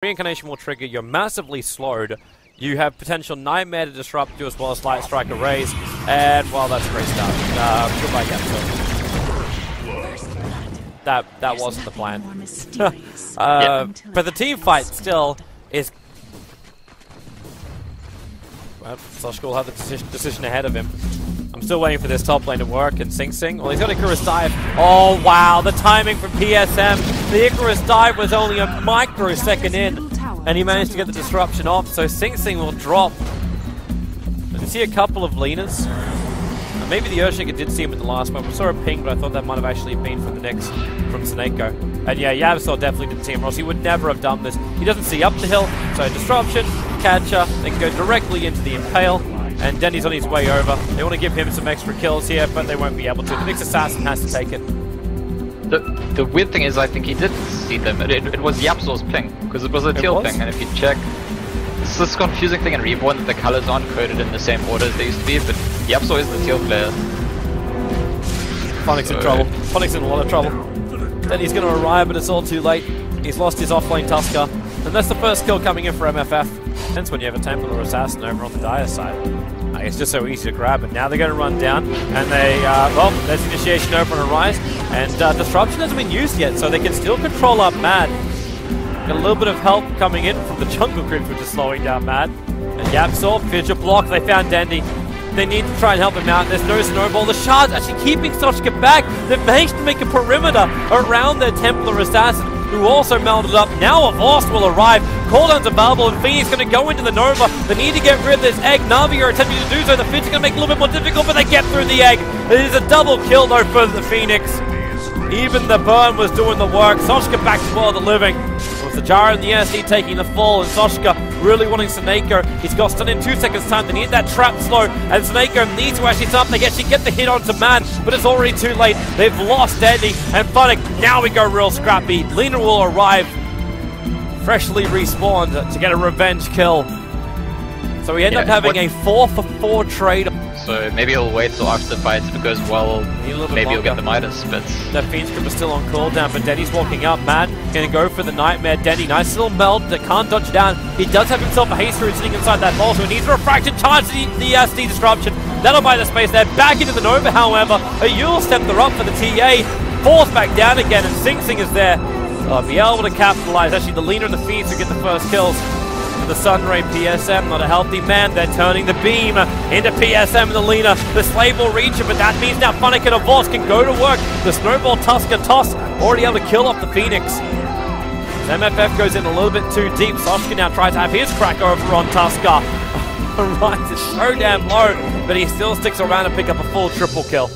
Reincarnation will trigger, you're massively slowed. You have potential Nightmare to disrupt you as well as Light Strike arrays, and well, that's a great start. Goodbye, Capsule. That wasn't the plan. But the team fight still is. Well, Soshka will have the decision ahead of him. I'm still waiting for this top lane to work, and Sing. Well, he's got Icarus dive. Oh wow, the timing from PSM. The Icarus dive was only a microsecond in, and he managed to get the disruption off, so Sing will drop. I see a couple of Lenas. Maybe the Earthshaker did see him in the last one. We saw a ping, but I thought that might have actually been from from Snako. And yeah, Yabsor definitely didn't see him, or else he would never have done this. He doesn't see up the hill, so disruption, catcher, then go directly into the Impale. And Denny's on his way over. They want to give him some extra kills here, but they won't be able to. The next assassin has to take it. The weird thing is, I think he did see them. It was Yapsor's ping, because it was a teal ping, and if you check, it's this confusing thing in Reborn that the colors aren't coded in the same order as they used to be, but Yapsor is the teal player. Phonic's in trouble. Phonic's in a lot of trouble. Denny's going to arrive, but it's all too late. He's lost his offlane Tusker, and that's the first kill coming in for MFF. Hence when you have a Templar Assassin over on the Dire side. It's just so easy to grab, but now they're going to run down, and they, well, there's initiation over on a rise, and disruption hasn't been used yet, so they can still control up Mad. Got a little bit of help coming in from the jungle grid, which is slowing down Mad. And Yapsor, Fidget block, they found Dandy. They need to try and help him out. There's no snowball. The Shard's actually keeping Soshka back. They've managed to make a perimeter around their Templar Assassin, who also melted up. Now a Vorst will arrive. Cooldown's available, and Phoenix going to go into the Nova. They need to get rid of this egg. Na'Vi are attempting to do so. The Fidget's going to make it a little bit more difficult, but they get through the egg. It is a double kill, though, for the Phoenix. Even the burn was doing the work. Soshka back to World of Living. It was the Jara and the SD taking the fall, and Soshka really wanting Snako. He's got stun in 2 seconds time. They need that trap slow, and Snako needs to actually stop. They actually get the hit onto Man, but it's already too late. They've lost Eddie, and Funnick, now we go real scrappy. Lena will arrive, freshly respawned to get a revenge kill. So we end up having a 4-for-4 trade. So maybe he'll wait till after the fight because, well, maybe he'll get the Midas, but... That Fiend's Grip is still on cooldown, but Denny's walking up. Mad gonna go for the Nightmare. Denny, nice little meld that can't dodge down. He does have himself a haste rune sitting inside that ball, so he needs a refraction charge to the SD disruption. That'll buy the space there. Back into the Nova, however. A Yule step they're up for the TA. Falls back down again, and Sing is there. Be able to capitalize. Actually, the Lena and the Fiends who get the first kills. The Sunray PSM, not a healthy man. They're turning the beam into PSM and the Lena. The Slave will reach it, but that means now Funnick and a Voss can go to work. The Snowball Tusker toss already able to kill off the Phoenix. MFF goes in a little bit too deep. Soshka now tries to have his crack over on Tusker. Right, it's so damn low, but he still sticks around and pick up a full triple kill.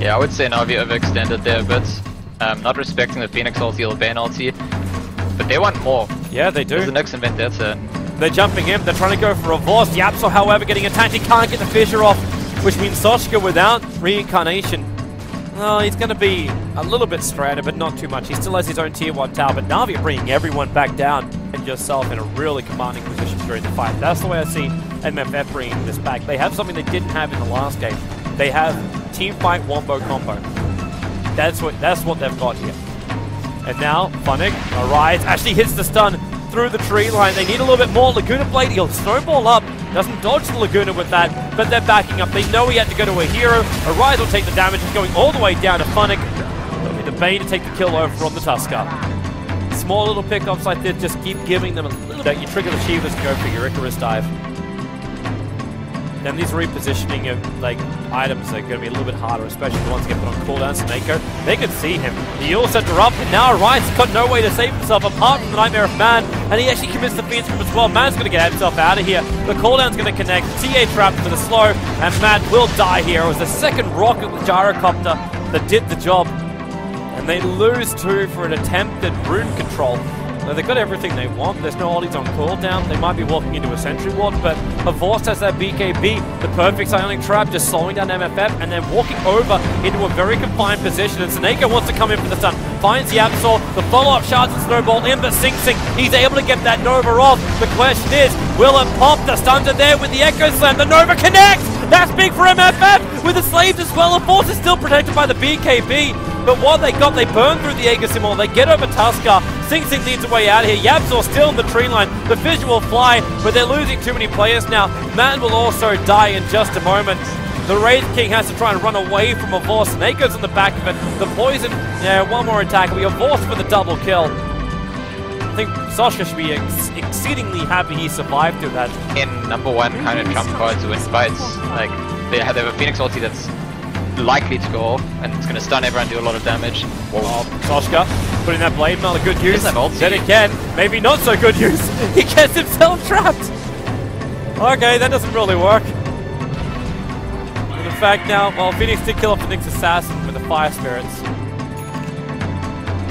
Yeah, I would say Na'Vi overextended there a bit. Not respecting the Phoenix ulti or Bane ulti. But they want more. Yeah, they do. Who's the next in Vendetta? They're jumping in. They're trying to go for a Vorst. Yapsor, however, getting attacked. He can't get the Fissure off, which means Soshka without Reincarnation. Well, he's going to be a little bit stranded, but not too much. He still has his own tier 1 tower, but Na'Vi are bringing everyone back down and yourself in a really commanding position during the fight. That's the way I see MFF bringing this back. They have something they didn't have in the last game. They have team fight wombo combo. That's what they've got here. And now, Funnick arrives, actually hits the stun through the tree line. They need a little bit more. Laguna Blade, he'll snowball up. Doesn't dodge the Laguna with that, but they're backing up. They know he had to go to a hero. Arise will take the damage. It's going all the way down to Funnick. It'll be the Bane to take the kill over on the Tusker. Small little pickups like this, just keep giving them a little bit. You trigger the Shivas and go for your Icarus dive. Then these repositioning of like items are going to be a little bit harder, especially the ones that get put on cooldown. Snako, they can see him. The Yule set her up, and now Ryan's got no way to save himself apart from the Nightmare of Man, and he actually commits the Fiend's Grip as well. Man's going to get himself out of here. The cooldown's going to connect. TA trapped for the slow, and Man will die here. It was the second rocket with Gyrocopter that did the job, and they lose 2 for an attempted rune control. They've got everything they want. There's no ollies on cooldown. They might be walking into a sentry ward, but Vorst has that BKB, the perfect Psionic Trap, just slowing down MFF and then walking over into a very confined position. And Snako wants to come in for the stun. Finds the Absol. The follow-up shards and Snowball in, but Sing, he's able to get that Nova off. The question is, will it pop? The stuns are there with the Echo Slam. The Nova connects! That's big for MFF! With the Slaves as well. The Force is still protected by the BKB. But what they got, they burn through the Aegis Symbol. They get over Tusker. Sing Sing needs a way out here. Yapzor still in the tree line. The Fissure will fly, but they're losing too many players now. Man will also die in just a moment. The Wraith King has to try and run away from Avos. Snake's on the back of it. The Poison, yeah, one more attack. We Avos for the double kill. I think Sasha should be exceedingly happy he survived through that. In #1 kind of trump cards to win fights, like they have a Phoenix ulti that's likely to go off, and it's going to stun everyone and do a lot of damage. Oh, Soshka putting that blade mail to good use. Ulti. Then again, maybe not so good use. He gets himself trapped. Okay, that doesn't really work. And in fact now, well, Phoenix did kill off the next assassin with the Fire Spirits.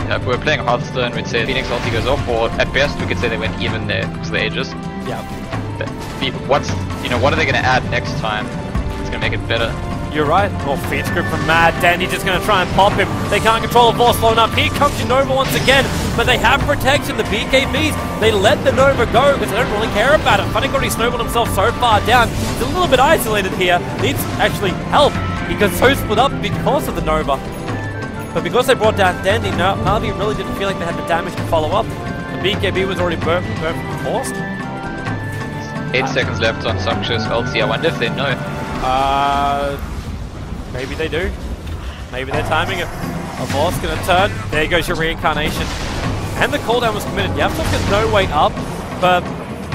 Yeah, if we're playing Hearthstone, we'd say Phoenix ulti goes off, or at best we could say they went even there because of the Aegis. Yeah. But what are they going to add next time? It's going to make it better. You're right. Oh, Phoenix group from Mad Dandy just going to try and pop him. They can't control the Force low enough. Here comes your Nova once again, but they have protection. The BKBs, they let the Nova go because they don't really care about it. Funny already snowballed himself so far down. He's a little bit isolated here. Needs actually help. He got so split up because of the Nova. But because they brought down Dandy, Navi really didn't feel like they had the damage to follow up. The BKB was already burnt from Force. 8 seconds left on Soksha's ulti. I wonder if they know. Maybe they do. Maybe they're timing it. Avos gonna turn. There goes your reincarnation. And the cooldown was committed. Yapzor gets no way up, but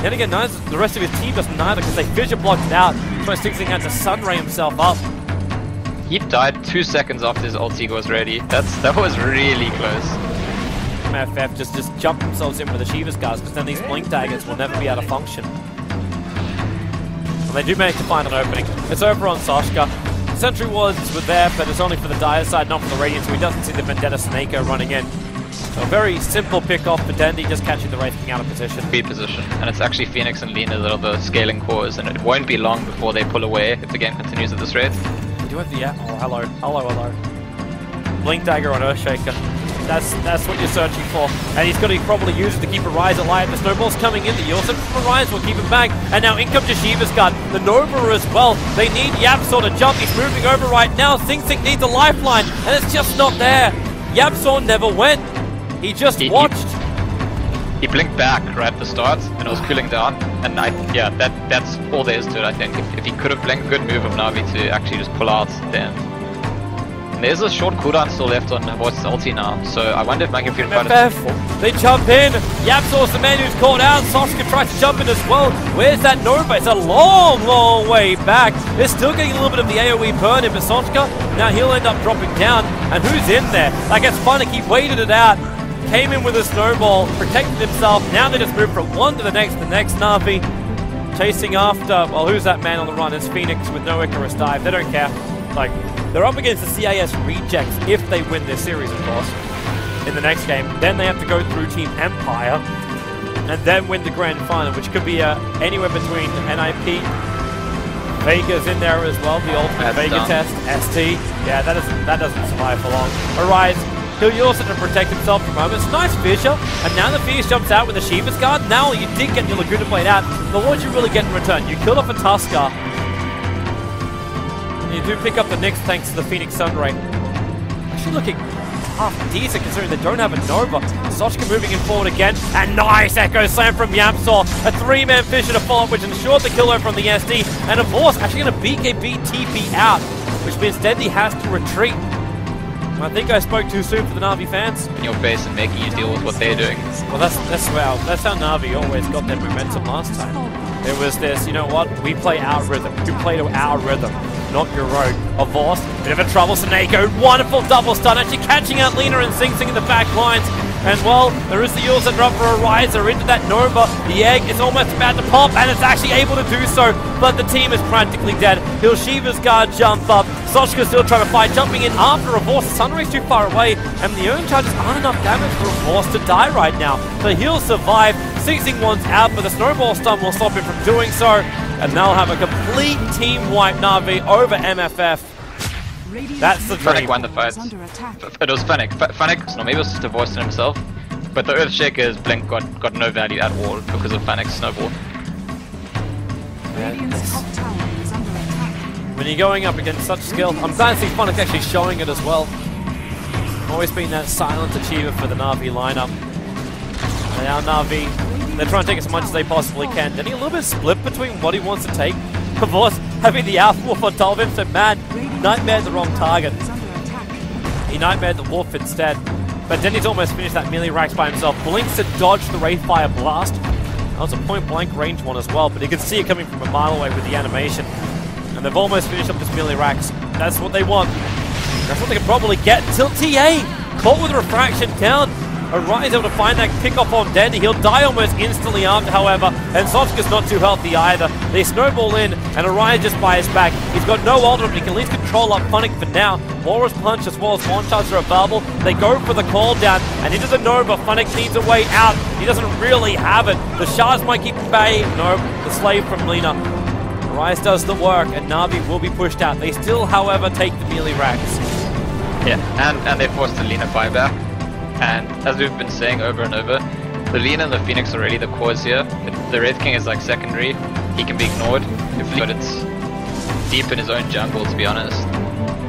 then again, the rest of his team doesn't either because they Fissure blocked it out. So Sing Sing had to Sunray himself up. He died 2 seconds after his ulti was ready. That was really close. MFF just jumped themselves in with the Shiva's guards because then these blink daggers will never be able to function. And they do manage to find an opening. It's over on Sashka. Sentry Wards were there, but it's only for the Dire side, not for the Radiant, so he doesn't see the Vendetta Snako running in. So a very simple pick off for Dandy, just catching the Wraith King out of position. Speed position, and it's actually Phoenix and Lina that are the scaling cores, and it won't be long before they pull away if the game continues at this rate. We do have the oh, hello. Blink Dagger on Earthshaker. That's what you're searching for. And he's going to probably use it to keep Arise alive. The Snowball's coming in. The Yulson from Arise will keep him back. And now in comes Yeshiva's Guard. The Nova as well. They need Yapzor to jump. He's moving over right now. Sing Sing needs a lifeline. And it's just not there. Yapzor never went. He just watched. He blinked back right at the start and it was cooling down. And yeah, that's all there is to it, I think. If he could have blinked, good move of Navi to actually just pull out then. There's a short cooldown still left on Voice's ulti now, so I wonder if Manga can find MFF, they jump in. Yapzor's the man who's caught out. Soshka tries to jump in as well. Where's that Nova? It's a long, long way back. They're still getting a little bit of the AoE burn in, but Soshka, now he'll end up dropping down. And who's in there? Like, it's funny, he waited it out. Came in with a snowball, protected himself. Now they just move from one to the next Navi. Chasing after, well, who's that man on the run? It's Phoenix with no Icarus dive. They don't care. Like, they're up against the CIS rejects if they win their series, of course, in the next game. Then they have to go through Team Empire and then win the grand final, which could be anywhere between NIP. Vega's in there as well, the ultimate Vega test. ST, yeah, that doesn't survive for long. Arise, he'll use it to protect himself for moments. Nice Fissure, and now the Fierce jumps out with the Shiva's Guard. Now you did get your Laguna Blade out, but what did you really get in return? You killed off a Tusker. You do pick up the Nyx thanks to the Phoenix Sunray. Actually looking half decent considering they don't have a Nova. Soshka moving in forward again. And nice Echo Slam from Yapzor. A 3-man Fissure to follow up, which ensured the kill over from the SD. And of course, actually going to BKB TP out, which means Dandy has to retreat. I think I spoke too soon for the Na'Vi fans. In your base and making you deal with what they're doing. Well, that's how Na'Vi always got their momentum last time. There was this, you know what, we play our rhythm. You play to our rhythm, not your own. Avos, bit of a trouble, Snako, wonderful double stun, actually catching out Lina and Sing Sing in the back lines. And well, there is the Yulson drop for a riser into that Nova. The egg is almost about to pop, and it's actually able to do so, but the team is practically dead. He'll Shiva's Guard jump up. Soshka still trying to fight, jumping in after Avos. The Sunray's too far away, and the Urn charges aren't enough damage for Avos to die right now. So he'll survive. Sing Sing one's out, but the Snowball stun will stop him from doing so. And they'll have a complete team wipe Na'Vi over MFF. That's the dream. Fennec won the fight. It was Fennec. Fennec, no, maybe it was just a voice in himself. But the Earthshaker's blink got no value at all because of Fennec's snowball. When you're going up against such skill, I'm glad to see Fennec actually showing it as well. Always been that silent achiever for the Na'Vi lineup. And now Na'Vi, they're trying to take as much as they possibly can. Denny a little bit split between what he wants to take. Of course, having the Alpha Wolf on top of him, so man, nightmared the wrong target. He nightmared the Wolf instead. But Denny's almost finished that melee racks by himself. Blinks to dodge the Wraithfire blast. That was a point-blank range one as well, but he could see it coming from a mile away with the animation. And they've almost finished up this melee racks. That's what they want. That's what they can probably get until TA caught with refraction down. Ori's able to find that pick-off on Denny. He'll die almost instantly after, however, and Sotchka's not too healthy either. They snowball in, and Ori's just by his back. He's got no ultimate, but he can at least control up Funnick for now. Laura's punch as well as launch charges are available. They go for the call down, and into the Nova. Funnick needs a way out. He doesn't really have it. The shards might keep him bay. No, the slave from Lina. Ori's does the work, and Na'Vi will be pushed out. They still, however, take the melee racks. Yeah, and they forced the Lina buyback. And as we've been saying over and over, the Lina and the Phoenix are really the cause here. The Wraith King is like secondary. He can be ignored, but it's deep in his own jungle, to be honest.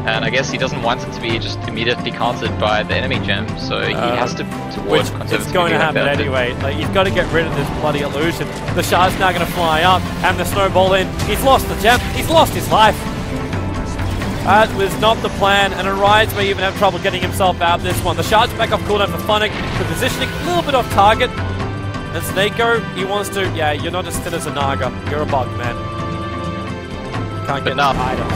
And I guess he doesn't want it to be just immediately countered by the enemy gem, so he has to ward conservatively. It's going to happen anyway. Like, you've got to get rid of this bloody illusion. The shard's now going to fly up, and the snowball in. He's lost the gem. He's lost his life. That was not the plan, and Ori's may even have trouble getting himself out of this one. The shard's back off cooldown for Funnick. The positioning a little bit off target. And Snako, he wants to, yeah, you're not as thin as a Naga. You're a bug, man. You can't get enough items.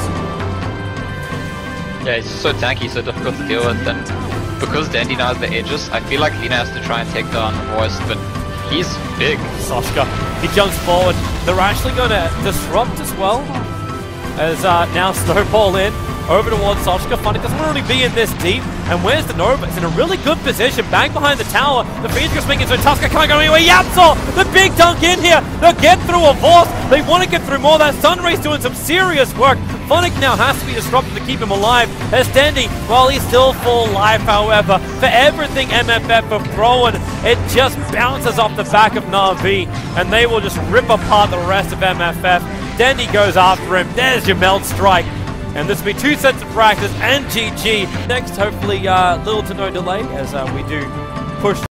Yeah, he's so tanky, so difficult to deal with, and because Dandy now has the edges, I feel like Lina has to try and take down Voice, but he's big. Soshka, he jumps forward. They're actually going to disrupt as well. As now Snowball in, over towards Soshka. Funnick doesn't really be in this deep. And where's the Nova? It's in a really good position, bang behind the tower. The Phoenix is making so Tusker can't go anywhere. Yapsor, the big dunk in here. They'll get through a force. They want to get through more. That Sunray's doing some serious work. Funnick now has to be disrupted to keep him alive. As Dandy, well, he's still full life, however. For everything MFF are throwing, it just bounces off the back of Na'Vi, and they will just rip apart the rest of MFF. Dandy goes after him. There's your melt strike. And this will be 2 sets of practice and GG. Next, hopefully, little to no delay as we do push